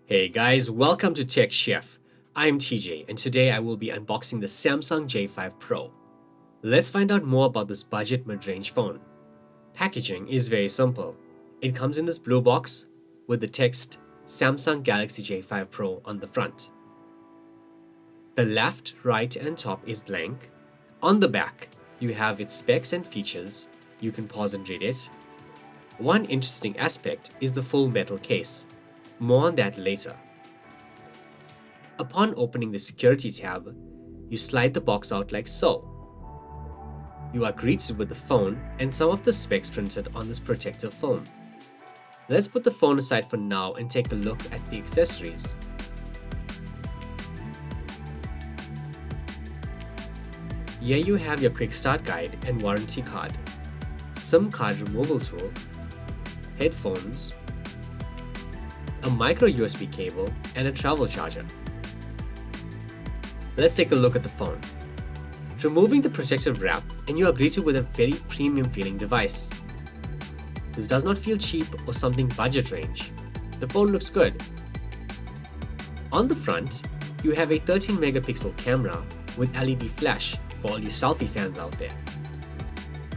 Hey guys, welcome to Tech Chef. I'm TJ and today I will be unboxing the Samsung J5 Pro. Let's find out more about this budget mid-range phone. Packaging is very simple. It comes in this blue box with the text Samsung Galaxy J5 Pro on the front. The left, right and top is blank. On the back, you have its specs and features. You can pause and read it. One interesting aspect is the full metal case. More on that later. Upon opening the security tab, you slide the box out like so. You are greeted with the phone and some of the specs printed on this protective film. Let's put the phone aside for now and take a look at the accessories. Here you have your quick start guide and warranty card, SIM card removal tool, headphones, a micro USB cable, and a travel charger. Let's take a look at the phone. Removing the protective wrap and you are greeted with a very premium feeling device. This does not feel cheap or something budget range. The phone looks good. On the front, you have a 13 megapixel camera with LED flash for all you selfie fans out there.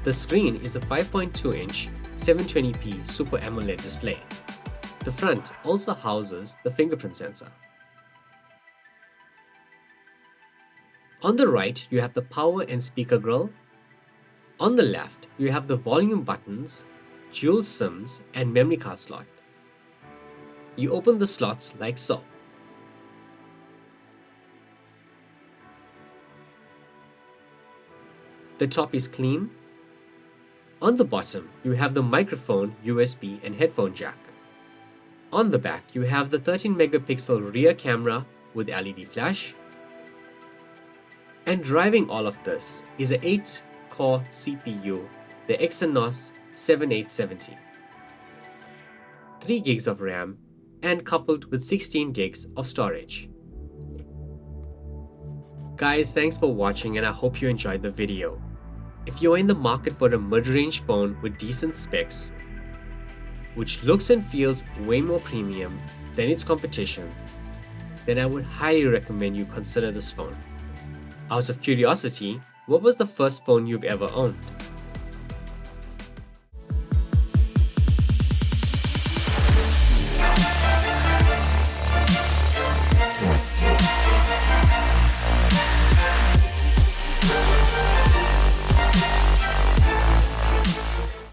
The screen is a 5.2-inch 720p Super AMOLED display. The front also houses the fingerprint sensor. On the right, you have the power and speaker grille. On the left, you have the volume buttons, dual SIMs, and memory card slot. You open the slots like so. The top is clean. On the bottom, you have the microphone, USB, and headphone jack. On the back, you have the 13 megapixel rear camera with LED flash. And driving all of this is an 8-core CPU, the Exynos 7870. 3 gigs of RAM and coupled with 16 gigs of storage. Guys, thanks for watching and I hope you enjoyed the video. If you're in the market for a mid-range phone with decent specs, which looks and feels way more premium than its competition, then I would highly recommend you consider this phone. Out of curiosity, what was the first phone you've ever owned?